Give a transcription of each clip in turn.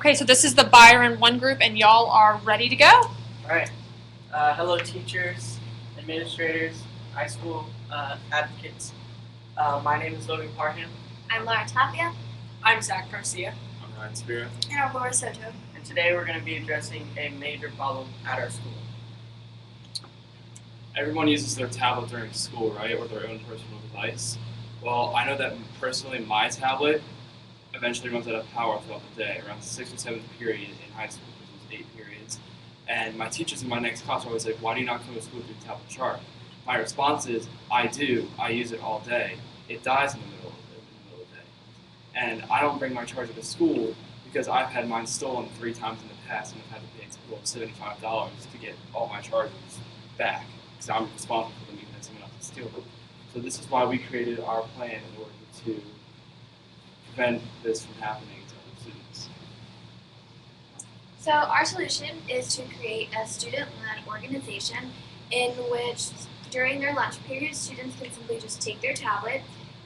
Okay, so this is the Byron 1 group, and y'all are ready to go? All right. Hello, teachers, administrators, high school advocates. My name is Logan Parham. I'm Laura Tapia. I'm Zach Garcia. I'm Ryan Spira. And I'm Laura Soto. And today we're going to be addressing a major problem at our school. Everyone uses their tablet during school, right, or their own personal device. Well, I know that personally my tablet eventually runs out of power throughout the day, around the 6th or 7th period in high school, which was 8 periods. And my teachers in my next class are always like, why do you not come to school with your tablet charged? My response is, I do. I use it all day. It dies in the middle of the day. And I don't bring my charger to school because I've had mine stolen 3 times in the past and I've had to pay a total of $75 to get all my chargers back because I'm responsible for them even if someone else is stealing them. So this is why we created our plan in order to prevent this from happening to other students. So our solution is to create a student-led organization in which during their lunch period, students can simply just take their tablet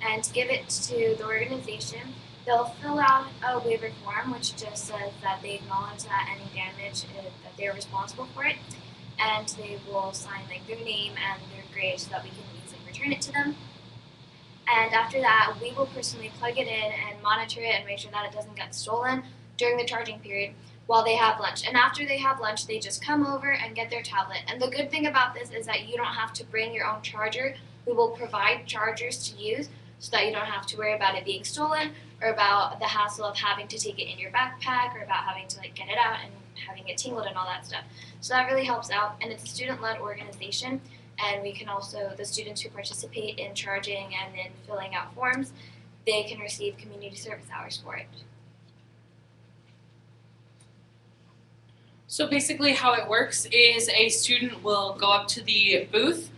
and give it to the organization. They'll fill out a waiver form which just says that they acknowledge that any damage that they're responsible for it, and they will sign like their name and their grade so that we can easily return it to them. And after that, we will personally plug it in and monitor it and make sure that it doesn't get stolen during the charging period while they have lunch. And after they have lunch, they just come over and get their tablet. And the good thing about this is that you don't have to bring your own charger. We will provide chargers to use so that you don't have to worry about it being stolen or about the hassle of having to take it in your backpack or about having to get it out and having it tingled and all that stuff. So that really helps out, and it's a student-led organization. And we can also, the students who participate in charging and in filling out forms, they can receive community service hours for it. So basically how it works is a student will go up to the booth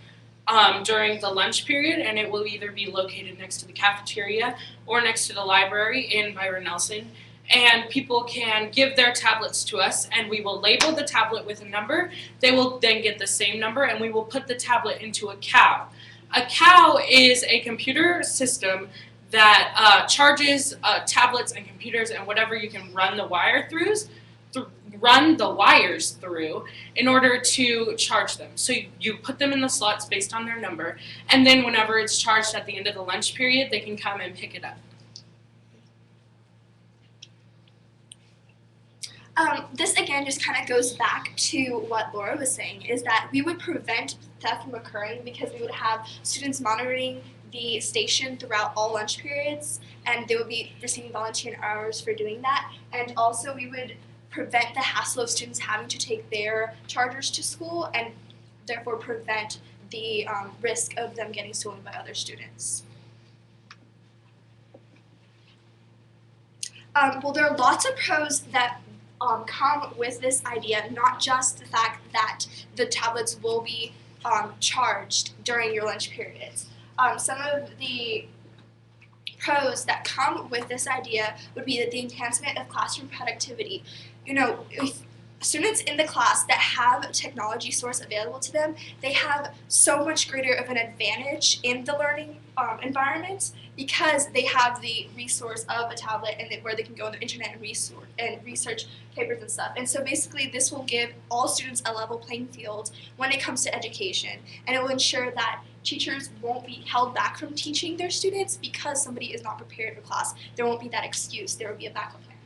during the lunch period, and it will either be located next to the cafeteria or next to the library in Byron Nelson. And people can give their tablets to us, and we will label the tablet with a number. They will then get the same number, and we will put the tablet into a cow. A cow is a computer system that charges tablets and computers and whatever you can run the wires through in order to charge them. So you put them in the slots based on their number, and then whenever it's charged at the end of the lunch period, they can come and pick it up. This again just kind of goes back to what Laura was saying, is that we would prevent theft from occurring because we would have students monitoring the station throughout all lunch periods, and they would be receiving volunteer hours for doing that. And also we would prevent the hassle of students having to take their chargers to school and therefore prevent the risk of them getting stolen by other students. Well, there are lots of pros that come with this idea, not just the fact that the tablets will be charged during your lunch periods. Some of the pros that come with this idea would be that the enhancement of classroom productivity. You know, if students in the class that have a technology source available to them, they have so much greater of an advantage in the learning environment because they have the resource of a tablet and where they can go on the internet and research papers and stuff. And so basically this will give all students a level playing field when it comes to education, and it will ensure that teachers won't be held back from teaching their students because somebody is not prepared for class. There won't be that excuse. There will be a backup plan.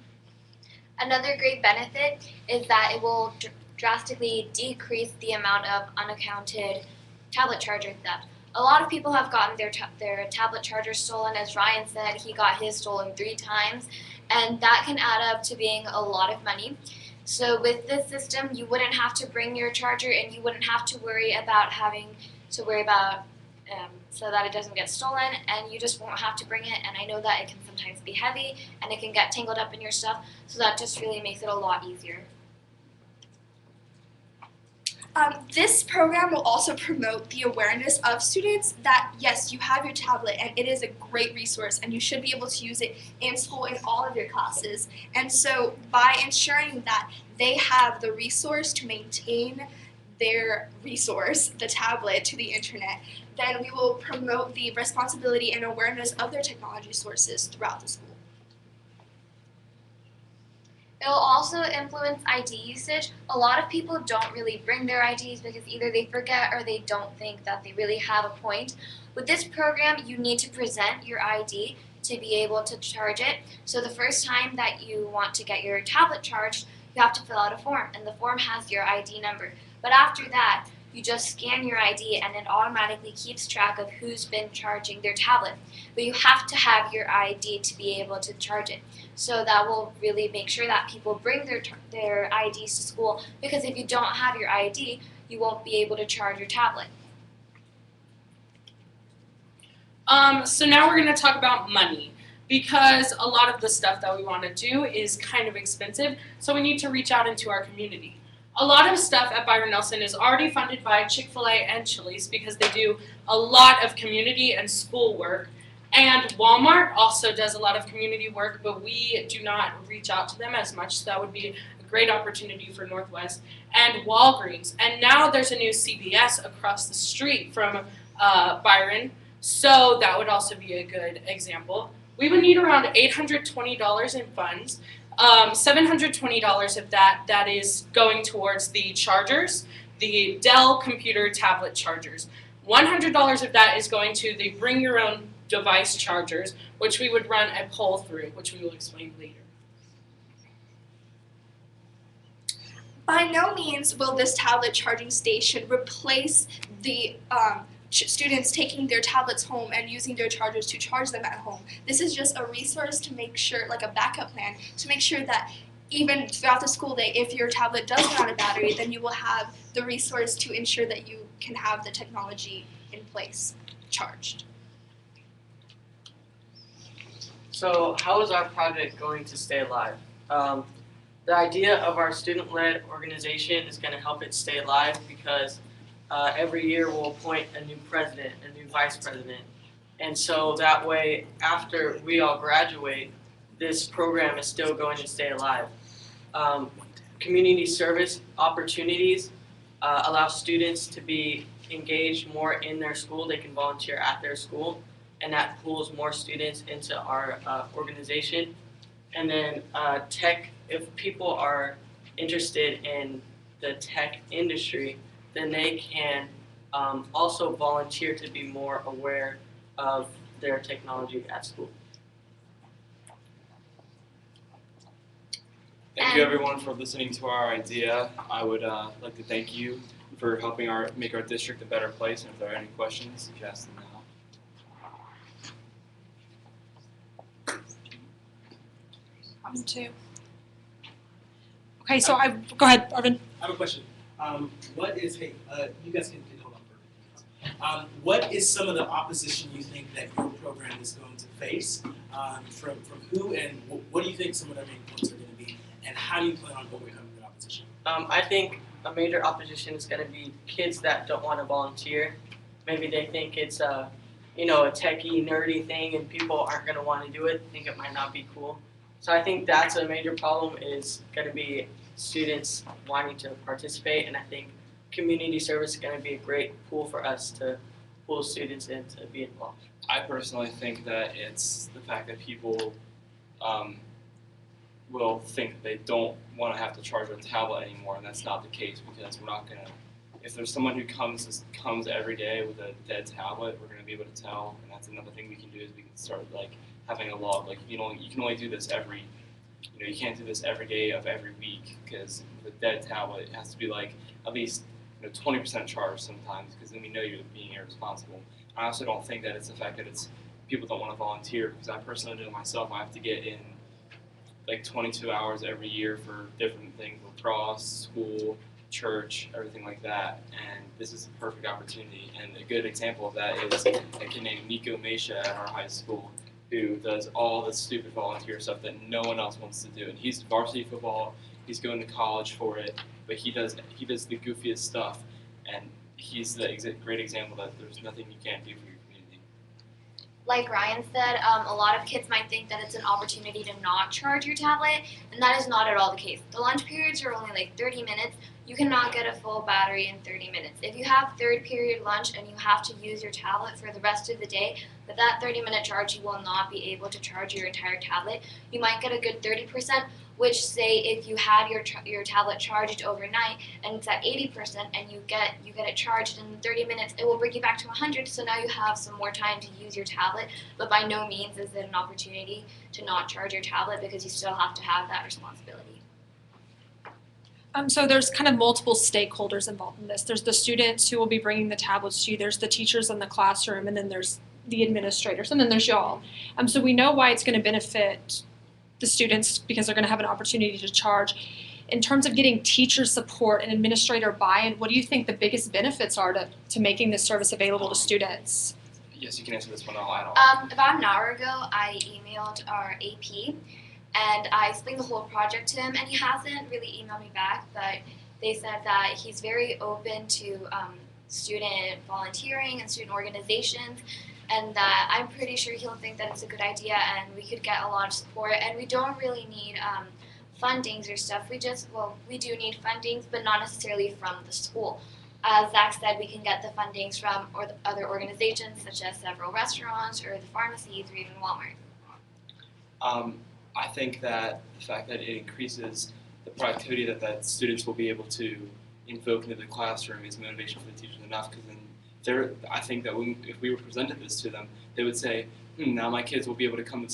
Another great benefit is that it will drastically decrease the amount of unaccounted tablet charger theft. A lot of people have gotten their tablet charger stolen. As Ryan said, he got his stolen 3 times, and that can add up to being a lot of money. So with this system, you wouldn't have to bring your charger, and you wouldn't have to worry about having to worry about so that it doesn't get stolen, and you just won't have to bring it. And I know that it can sometimes be heavy and it can get tangled up in your stuff, so that just really makes it a lot easier. This program will also promote the awareness of students that yes, you have your tablet and it is a great resource and you should be able to use it in school in all of your classes. And so by ensuring that they have the resource to maintain their resource, the tablet, to the internet, then we will promote the responsibility and awareness of their technology sources throughout the school. It'll also influence ID usage. A lot of people don't really bring their IDs because either they forget or they don't think that they really have a point. With this program, you need to present your ID to be able to charge it. So the first time that you want to get your tablet charged, you have to fill out a form, and the form has your ID number. But after that, you just scan your ID and it automatically keeps track of who's been charging their tablet. But you have to have your ID to be able to charge it. So that will really make sure that people bring their IDs to school, because if you don't have your ID, you won't be able to charge your tablet. So now we're going to talk about money, because a lot of the stuff that we want to do is kind of expensive, so we need to reach out into our community. A lot of stuff at Byron Nelson is already funded by Chick-fil-A and Chili's because they do a lot of community and school work. And Walmart also does a lot of community work, but we do not reach out to them as much, so that would be a great opportunity for Northwest. And Walgreens. And now there's a new CVS across the street from Byron, so that would also be a good example. We would need around $820 in funds. $720 of that is going towards the chargers, the Dell computer tablet chargers. $100 of that is going to the bring your own device chargers, which we would run a poll through, which we will explain later. By no means will this tablet charging station replace the students taking their tablets home and using their chargers to charge them at home. This is just a resource to make sure, like a backup plan, to make sure that even throughout the school day, if your tablet does run out of battery, then you will have the resource to ensure that you can have the technology in place, charged. So how is our project going to stay alive? The idea of our student-led organization is going to help it stay alive because every year we'll appoint a new president, a new vice president. And so that way, after we all graduate, this program is still going to stay alive. Community service opportunities allow students to be engaged more in their school. They can volunteer at their school, and that pulls more students into our organization. And then tech, if people are interested in the tech industry, then they can also volunteer to be more aware of their technology at school. Thank you everyone for listening to our idea. I would like to thank you for helping make our district a better place, and if there are any questions, you can ask them now. Me too. Okay, so go ahead, Arvin. I have a question. What is, hey, you guys can hold on for a minute. What is some of the opposition you think that your program is going to face from who, and what do you think some of their main points are going to be, and how do you plan on overcoming that opposition? I think a major opposition is going to be kids that don't want to volunteer. Maybe they think it's a techie, nerdy thing, and people aren't going to want to do it. Think it might not be cool. So I think that's a major problem, is going to be students wanting to participate, and I think community service is going to be a great pool for us to pull students in to be involved. I personally think that it's the fact that people will think that they don't want to have to charge their tablet anymore, and that's not the case, because we're not going to, if there's someone who comes every day with a dead tablet, we're going to be able to tell, and that's another thing we can do, is we can start having a log, you can only do this you can't do this every day of every week, because with a dead tablet, it has to be at least 20% charged sometimes, because then we know you're being irresponsible. I also don't think that it's the fact that people don't want to volunteer, because I personally do it myself. I have to get in 22 hours every year for different things, lacrosse, school, church, everything like that, and this is a perfect opportunity. And a good example of that is a kid named Nico Mesha at our high school, who does all the stupid volunteer stuff that no one else wants to do. And he's varsity football, he's going to college for it, but he does the goofiest stuff, and he's the great example that there's nothing you can't do for your community. Like Ryan said, a lot of kids might think that it's an opportunity to not charge your tablet, and that is not at all the case. The lunch periods are only 30 minutes. you cannot get a full battery in 30 minutes. If you have third period lunch and you have to use your tablet for the rest of the day, with that 30-minute charge, you will not be able to charge your entire tablet. You might get a good 30%, which say if you had your tablet charged overnight and it's at 80% and you get it charged in 30 minutes, it will bring you back to 100. So now you have some more time to use your tablet. But by no means is it an opportunity to not charge your tablet because you still have to have that responsibility. So there's kind of multiple stakeholders involved in this. There's the students who will be bringing the tablets to you. There's the teachers in the classroom, and then there's the administrators, and then there's y'all. So we know why it's going to benefit the students because they're going to have an opportunity to charge. In terms of getting teacher support and administrator buy-in, what do you think the biggest benefits are to making this service available to students? Yes, you can answer this one. I'll add on. About an hour ago, I emailed our AP and I explained the whole project to him, and he hasn't really emailed me back, but they said that he's very open to student volunteering and student organizations, and that I'm pretty sure he'll think that it's a good idea and we could get a lot of support, and we don't really need fundings or stuff. We do need fundings, but not necessarily from the school. As Zach said, we can get the fundings from other organizations such as several restaurants or the pharmacies or even Walmart. I think that the fact that it increases the productivity that students will be able to invoke into the classroom is motivation for the teachers enough, because then I think that if we were presented this to them, they would say, now my kids will be able to come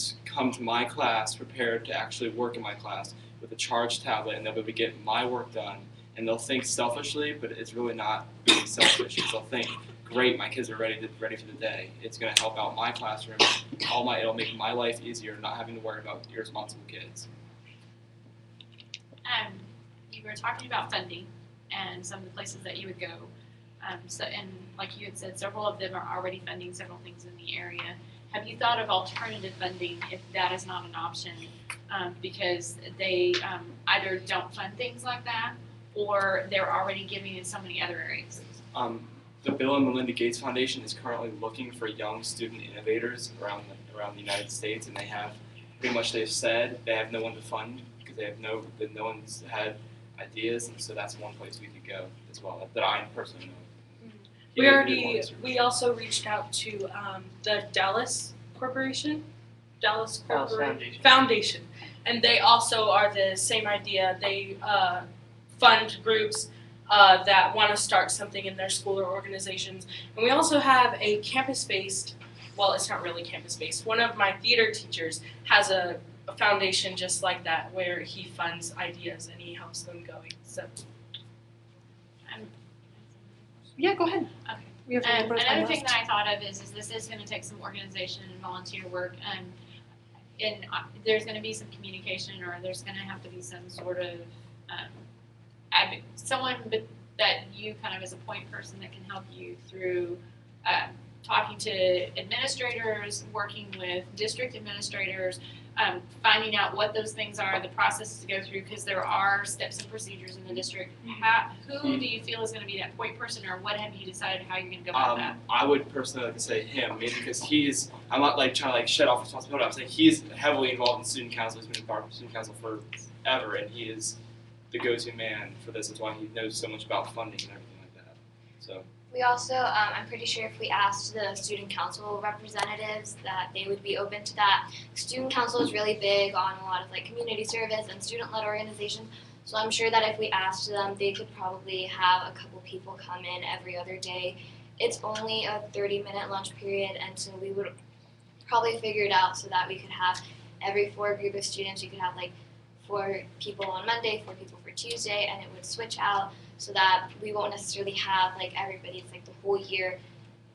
to my class prepared to actually work in my class with a charged tablet, and they'll be able to get my work done. And they'll think selfishly, but it's really not being selfish. They'll think, great, my kids are ready for the day. It's going to help out my classroom. It'll make my life easier, not having to worry about irresponsible kids. You were talking about funding and some of the places that you would go. And like you had said, several of them are already funding several things in the area. Have you thought of alternative funding if that is not an option? Because they either don't fund things like that, or they're already giving in so many other areas. The Bill and Melinda Gates Foundation is currently looking for young student innovators around the United States, and they've said they have no one to fund because no one's had ideas, and so that's one place we could go as well that I personally know. We also reached out to the Dallas Foundation, and they also are the same idea. They fund groups that want to start something in their school or organizations. And we also have a campus-based, well, it's not really campus-based. One of my theater teachers has a foundation just like that where he funds ideas and he helps them going. So, Yeah, go ahead. Okay. We have a little bit of time Another thing left. that I thought of is this is going to take some organization and volunteer work, and there's going to be some communication, or there's going to have to be some sort of someone that you kind of as a point person that can help you through talking to administrators, working with district administrators, finding out what those things are, the processes to go through, because there are steps and procedures in the district. Who do you feel is going to be that point person, or what have you decided how you're going to go about that? I would personally like to say him, mainly because I'm not like trying to like shut off responsibility. I'm saying he's heavily involved in student council. He's been involved in student council forever, and he is the go-to man for this. That's why he knows so much about funding and everything like that. So. We also, I'm pretty sure if we asked the student council representatives that they would be open to that. Student council is really big on a lot of like community service and student-led organizations. So I'm sure that if we asked them, they could probably have a couple people come in every other day. It's only a 30-minute lunch period, and so we would probably figure it out so that we could have every 4 group of students, we could have like 4 people on Monday, 4 people for Tuesday, and it would switch out so that we won't necessarily have like everybody, it's like the whole year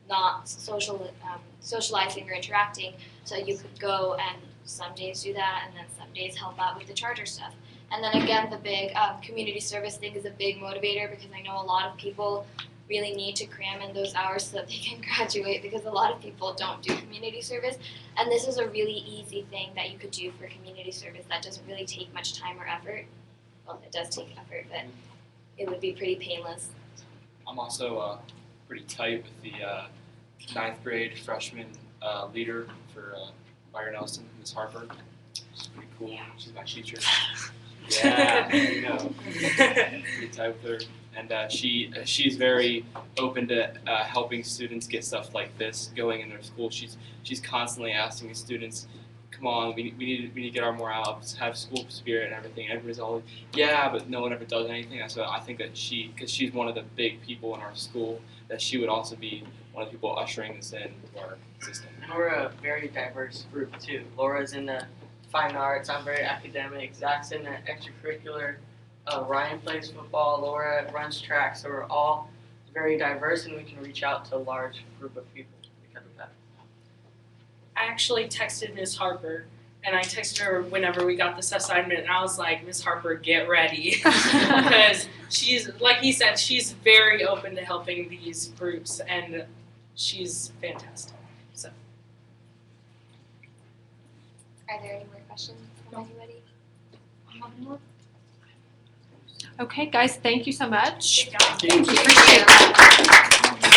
not socializing or interacting. So you could go and some days do that, and then some days help out with the charger stuff. And then again, the big community service thing is a big motivator, because I know a lot of people really need to cram in those hours so that they can graduate, because a lot of people don't do community service. And this is a really easy thing that you could do for community service that doesn't really take much time or effort. Well, it does take effort, but it would be pretty painless. I'm also pretty tight with the 9th grade freshman leader for Byron Nelson, Miss Harper. She's pretty cool. She's my teacher. Yeah, there you go. pretty tight with her, and she's very open to helping students get stuff like this going in their school. She's constantly asking the students, "Come on, we need to get our morale up, have school spirit and everything." And everybody's always, "Yeah," but no one ever does anything. So I think that because she's one of the big people in our school, that she would also be one of the people ushering this into our system. And we're a very diverse group too. Laura's in the fine arts. I'm very academic. Zach's in the extracurricular. Ryan plays football. Laura runs track. So we're all very diverse, and we can reach out to a large group of people because of that. I actually texted Miss Harper, and I texted her whenever we got this assignment, and I was like, Miss Harper, get ready. Because she's, like he said, she's very open to helping these groups, and she's fantastic. So. Are there any more questions from anybody? Okay, guys, thank you so much. Thank you. Appreciate that.